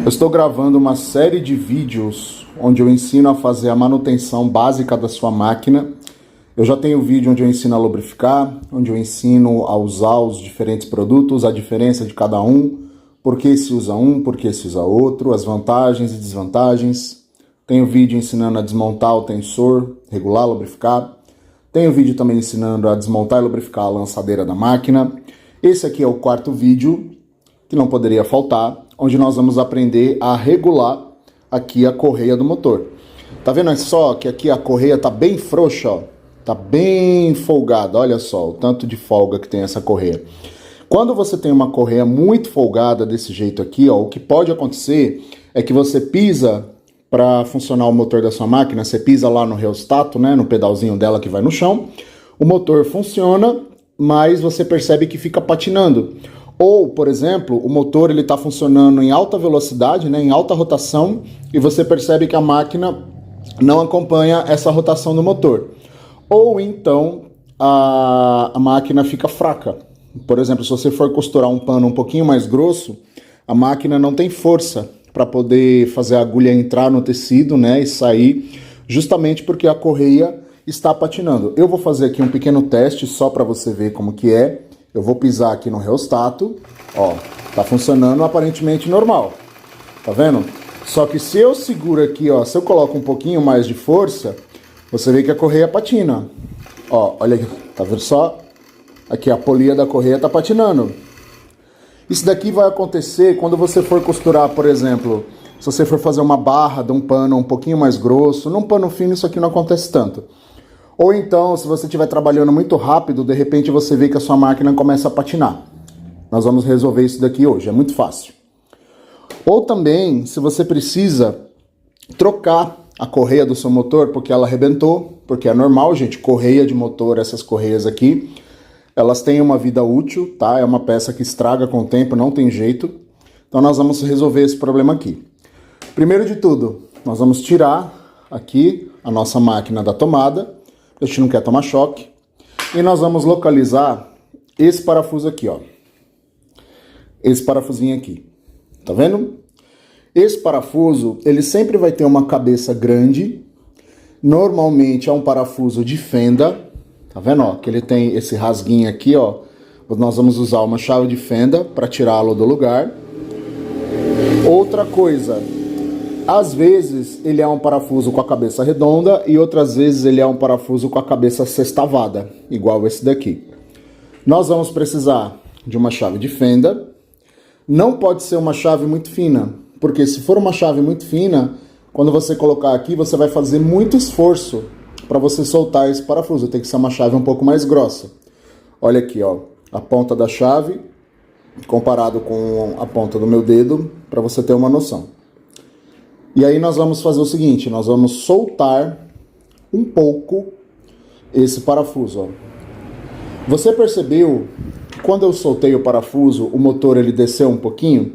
Eu estou gravando uma série de vídeos onde eu ensino a fazer a manutenção básica da sua máquina. Eu já tenho vídeo onde eu ensino a lubrificar, onde eu ensino a usar os diferentes produtos, a diferença de cada um, por que se usa um, por que se usa outro, as vantagens e desvantagens. Tenho vídeo ensinando a desmontar o tensor, regular, lubrificar. Tenho vídeo também ensinando a desmontar e lubrificar a lançadeira da máquina. Esse aqui é o quarto vídeo, que não poderia faltar, onde nós vamos aprender a regular aqui a correia do motor. Tá vendo só que aqui a correia tá bem frouxa, ó? Tá bem folgada, olha só o tanto de folga que tem essa correia. Quando você tem uma correia muito folgada desse jeito aqui, ó, o que pode acontecer é que você pisa para funcionar o motor da sua máquina, você pisa lá no reostato, né, no pedalzinho dela que vai no chão, o motor funciona, mas você percebe que fica patinando. Ou, por exemplo, o motor ele está funcionando em alta velocidade, né, em alta rotação, e você percebe que a máquina não acompanha essa rotação do motor. Ou então a máquina fica fraca. Por exemplo, se você for costurar um pano um pouquinho mais grosso, a máquina não tem força para poder fazer a agulha entrar no tecido, né, e sair, justamente porque a correia está patinando. Eu vou fazer aqui um pequeno teste só para você ver como que é. Eu vou pisar aqui no reostato, ó, tá funcionando aparentemente normal, tá vendo? Só que se eu seguro aqui, ó, se eu coloco um pouquinho mais de força, você vê que a correia patina. Ó, olha aqui, tá vendo só? Aqui a polia da correia tá patinando. Isso daqui vai acontecer quando você for costurar, por exemplo, se você for fazer uma barra de um pano um pouquinho mais grosso, num pano fino isso aqui não acontece tanto. Ou então, se você estiver trabalhando muito rápido, de repente você vê que a sua máquina começa a patinar. Nós vamos resolver isso daqui hoje, é muito fácil. Ou também, se você precisa trocar a correia do seu motor porque ela arrebentou, porque é normal, gente, correia de motor, essas correias aqui, elas têm uma vida útil, tá? É uma peça que estraga com o tempo, não tem jeito. Então nós vamos resolver esse problema aqui. Primeiro de tudo, nós vamos tirar aqui a nossa máquina da tomada. A gente não quer tomar choque. E nós vamos localizar esse parafuso aqui, ó. Esse parafusinho aqui. Tá vendo? Esse parafuso, ele sempre vai ter uma cabeça grande. Normalmente é um parafuso de fenda. Tá vendo, ó? Que ele tem esse rasguinho aqui, ó. Nós vamos usar uma chave de fenda para tirá-lo do lugar. Outra coisa, às vezes ele é um parafuso com a cabeça redonda e outras vezes ele é um parafuso com a cabeça sextavada, igual esse daqui. Nós vamos precisar de uma chave de fenda. Não pode ser uma chave muito fina, porque se for uma chave muito fina, quando você colocar aqui, você vai fazer muito esforço para você soltar esse parafuso. Tem que ser uma chave um pouco mais grossa. Olha aqui, ó, a ponta da chave comparado com a ponta do meu dedo, para você ter uma noção. E aí nós vamos fazer o seguinte, nós vamos soltar um pouco esse parafuso, ó. Você percebeu que quando eu soltei o parafuso, o motor ele desceu um pouquinho?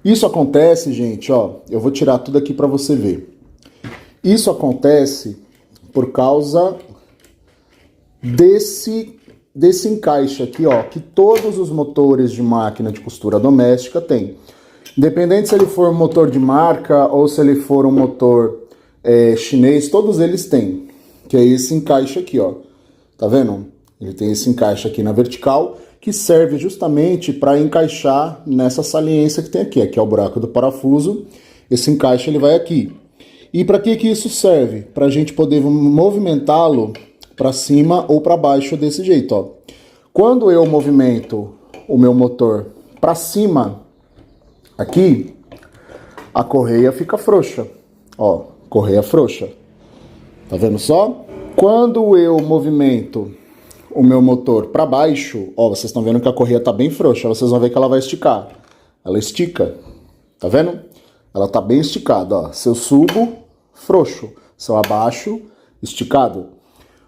Isso acontece, gente, ó, eu vou tirar tudo aqui para você ver. Isso acontece por causa desse encaixe aqui, ó, que todos os motores de máquina de costura doméstica têm. Independente se ele for um motor de marca ou se ele for um motor chinês, todos eles têm, que é esse encaixe aqui, ó. Tá vendo? Ele tem esse encaixe aqui na vertical, que serve justamente para encaixar nessa saliência que tem aqui. Aqui é o buraco do parafuso, esse encaixe ele vai aqui. E para que isso serve? Para a gente poder movimentá-lo para cima ou para baixo desse jeito, ó. Quando eu movimento o meu motor para cima, aqui, a correia fica frouxa, ó, correia frouxa, tá vendo só? Quando eu movimento o meu motor para baixo, ó, vocês estão vendo que a correia tá bem frouxa, vocês vão ver que ela vai esticar, ela estica, tá vendo? Ela tá bem esticada, ó, se eu subo, frouxo, se eu abaixo, esticado.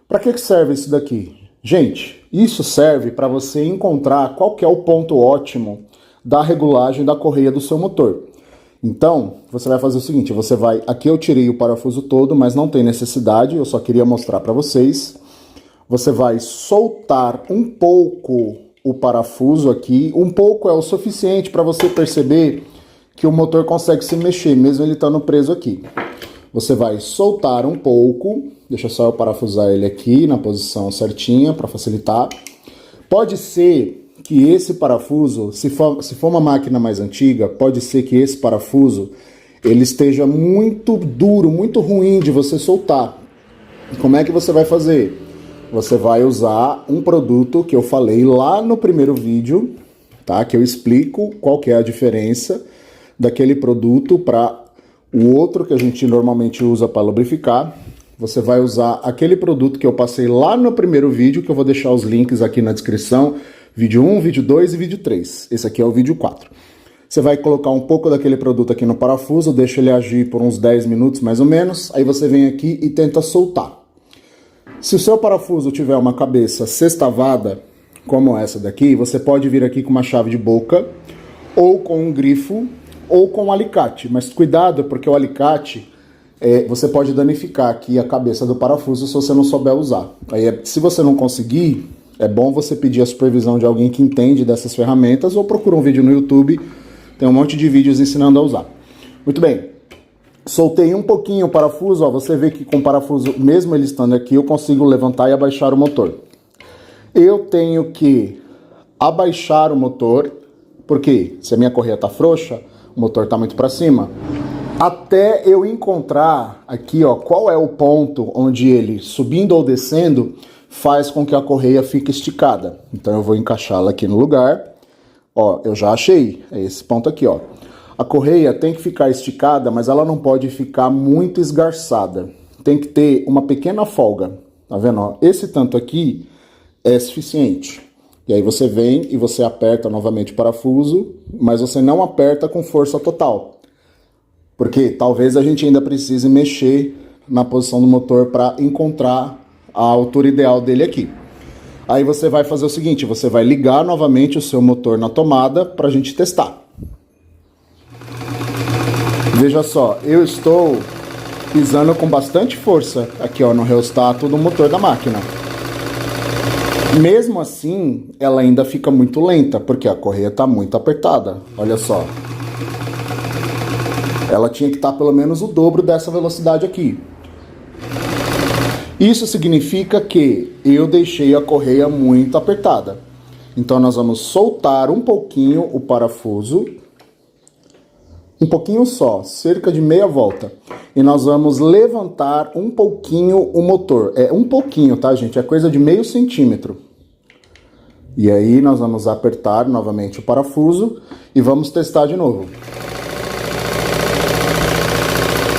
Para que serve isso daqui? Gente, isso serve para você encontrar qual que é o ponto ótimo da regulagem da correia do seu motor. Então, você vai fazer o seguinte, você vai... Aqui eu tirei o parafuso todo, mas não tem necessidade, eu só queria mostrar para vocês. Você vai soltar um pouco o parafuso aqui, um pouco é o suficiente para você perceber que o motor consegue se mexer, mesmo ele estando preso aqui. Você vai soltar um pouco, deixa só eu parafusar ele aqui na posição certinha para facilitar. Pode ser que esse parafuso, se for uma máquina mais antiga, pode ser que esse parafuso ele esteja muito duro, muito ruim de você soltar. Como é que você vai fazer? Você vai usar um produto que eu falei lá no primeiro vídeo, tá? Que eu explico qual que é a diferença daquele produto para o outro que a gente normalmente usa para lubrificar. Você vai usar aquele produto que eu passei lá no primeiro vídeo, que eu vou deixar os links aqui na descrição. Vídeo 1, vídeo 2 e vídeo 3. Esse aqui é o vídeo 4. Você vai colocar um pouco daquele produto aqui no parafuso, deixa ele agir por uns 10 minutos mais ou menos. Aí você vem aqui e tenta soltar. Se o seu parafuso tiver uma cabeça sextavada, como essa daqui, você pode vir aqui com uma chave de boca, ou com um grifo, ou com um alicate. Mas cuidado, porque o alicate, você pode danificar aqui a cabeça do parafuso se você não souber usar. Aí, se você não conseguir, é bom você pedir a supervisão de alguém que entende dessas ferramentas, ou procura um vídeo no YouTube, tem um monte de vídeos ensinando a usar. Muito bem. Soltei um pouquinho o parafuso, ó, você vê que com o parafuso, mesmo ele estando aqui, eu consigo levantar e abaixar o motor. Eu tenho que abaixar o motor, porque se a minha correia está frouxa, o motor está muito para cima, até eu encontrar aqui, ó, qual é o ponto onde ele, subindo ou descendo, faz com que a correia fique esticada. Então eu vou encaixá-la aqui no lugar. Ó, eu já achei, é esse ponto aqui, ó. A correia tem que ficar esticada, mas ela não pode ficar muito esgarçada. Tem que ter uma pequena folga, tá vendo? Ó, esse tanto aqui é suficiente. E aí você vem e você aperta novamente o parafuso, mas você não aperta com força total. Porque talvez a gente ainda precise mexer na posição do motor para encontrar a altura ideal dele aqui. Aí você vai fazer o seguinte, você vai ligar novamente o seu motor na tomada para a gente testar. Veja só, eu estou pisando com bastante força aqui, ó, no reostato do motor da máquina. Mesmo assim, ela ainda fica muito lenta, porque a correia está muito apertada. Olha só. Ela tinha que estar pelo menos o dobro dessa velocidade aqui. Isso significa que eu deixei a correia muito apertada. Então nós vamos soltar um pouquinho o parafuso. Um pouquinho só, cerca de meia volta. E nós vamos levantar um pouquinho o motor. É um pouquinho, tá, gente? É coisa de meio centímetro. E aí nós vamos apertar novamente o parafuso e vamos testar de novo.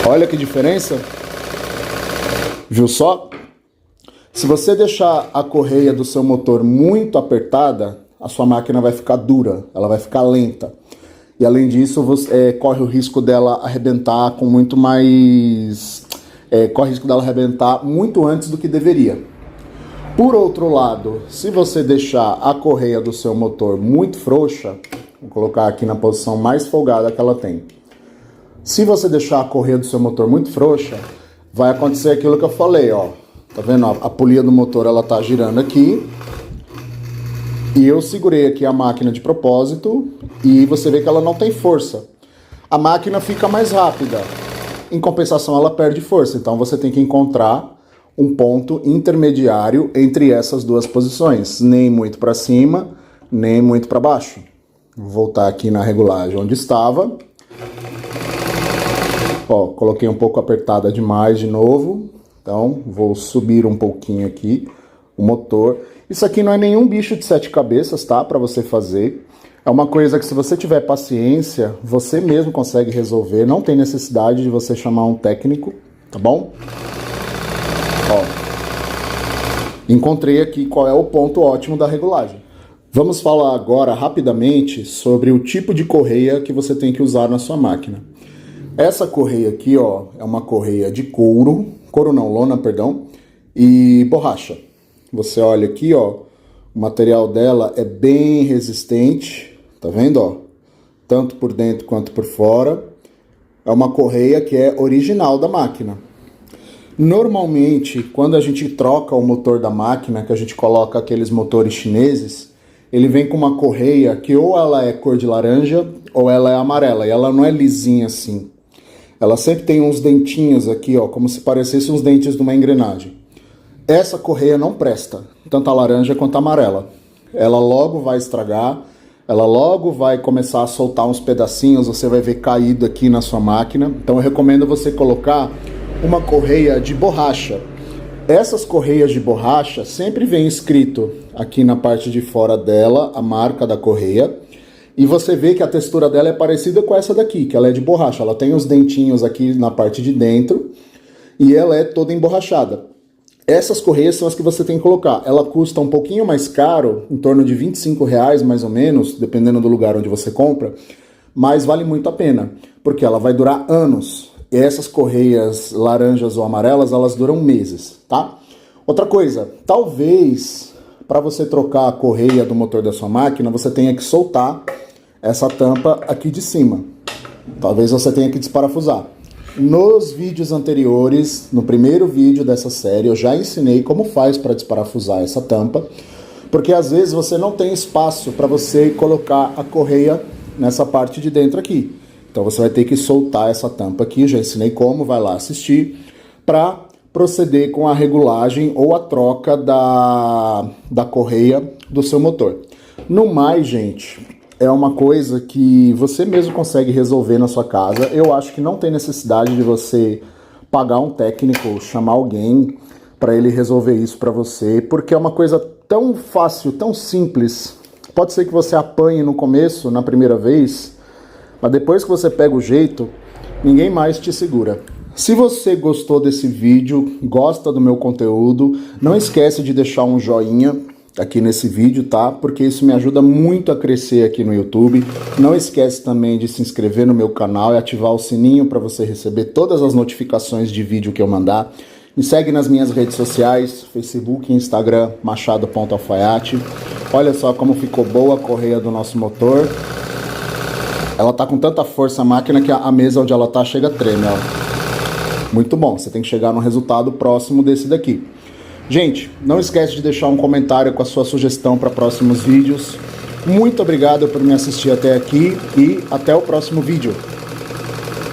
Olha que diferença. Viu só? Se você deixar a correia do seu motor muito apertada, a sua máquina vai ficar dura, ela vai ficar lenta. E além disso, você corre o risco dela arrebentar com muito mais... corre o risco dela arrebentar muito antes do que deveria. Por outro lado, se você deixar a correia do seu motor muito frouxa, vou colocar aqui na posição mais folgada que ela tem. Se você deixar a correia do seu motor muito frouxa, vai acontecer aquilo que eu falei, ó. Tá vendo? A polia do motor, ela tá girando aqui. E eu segurei aqui a máquina de propósito e você vê que ela não tem força. A máquina fica mais rápida. Em compensação, ela perde força. Então você tem que encontrar um ponto intermediário entre essas duas posições. Nem muito para cima, nem muito para baixo. Vou voltar aqui na regulagem onde estava. Ó, coloquei um pouco apertada demais de novo. Então, vou subir um pouquinho aqui o motor. Isso aqui não é nenhum bicho de 7 cabeças, tá? Para você fazer. É uma coisa que, se você tiver paciência, você mesmo consegue resolver. Não tem necessidade de você chamar um técnico, tá bom? Ó, encontrei aqui qual é o ponto ótimo da regulagem. Vamos falar agora rapidamente sobre o tipo de correia que você tem que usar na sua máquina. Essa correia aqui, ó, é uma correia de couro não, lona, perdão, e borracha. Você olha aqui, ó, o material dela é bem resistente, tá vendo, ó? Tanto por dentro quanto por fora. É uma correia que é original da máquina. Normalmente, quando a gente troca o motor da máquina, que a gente coloca aqueles motores chineses, ele vem com uma correia que ou ela é cor de laranja ou ela é amarela, e ela não é lisinha assim. Ela sempre tem uns dentinhos aqui, ó, como se parecessem uns dentes de uma engrenagem. Essa correia não presta, tanto a laranja quanto a amarela. Ela logo vai estragar, ela logo vai começar a soltar uns pedacinhos, você vai ver caído aqui na sua máquina. Então eu recomendo você colocar uma correia de borracha. Essas correias de borracha sempre vem escrito aqui na parte de fora dela a marca da correia. E você vê que a textura dela é parecida com essa daqui, que ela é de borracha. Ela tem os dentinhos aqui na parte de dentro e ela é toda emborrachada. Essas correias são as que você tem que colocar. Ela custa um pouquinho mais caro, em torno de R$25 mais ou menos, dependendo do lugar onde você compra, mas vale muito a pena, porque ela vai durar anos. E essas correias laranjas ou amarelas, elas duram meses, tá? Outra coisa, talvez para você trocar a correia do motor da sua máquina, você tenha que soltar essa tampa aqui de cima. Talvez você tenha que desparafusar. Nos vídeos anteriores, no primeiro vídeo dessa série, eu já ensinei como faz para desparafusar essa tampa, porque às vezes você não tem espaço para você colocar a correia nessa parte de dentro aqui. Então você vai ter que soltar essa tampa aqui, já ensinei como, vai lá assistir, para proceder com a regulagem ou a troca da correia do seu motor. No mais, gente, é uma coisa que você mesmo consegue resolver na sua casa. Eu acho que não tem necessidade de você pagar um técnico, chamar alguém para ele resolver isso para você, porque é uma coisa tão fácil, tão simples. Pode ser que você apanhe no começo, na primeira vez, mas depois que você pega o jeito, ninguém mais te segura. Se você gostou desse vídeo, gosta do meu conteúdo, não esquece de deixar um joinha aqui nesse vídeo, tá? Porque isso me ajuda muito a crescer aqui no YouTube. Não esquece também de se inscrever no meu canal e ativar o sininho para você receber todas as notificações de vídeo que eu mandar. Me segue nas minhas redes sociais, Facebook e Instagram, machado.alfaiate. Olha só como ficou boa a correia do nosso motor. Ela tá com tanta força a máquina que a mesa onde ela tá chega a tremer, ó. Muito bom, você tem que chegar no resultado próximo desse daqui. Gente, não esquece de deixar um comentário com a sua sugestão para próximos vídeos. Muito obrigado por me assistir até aqui e até o próximo vídeo.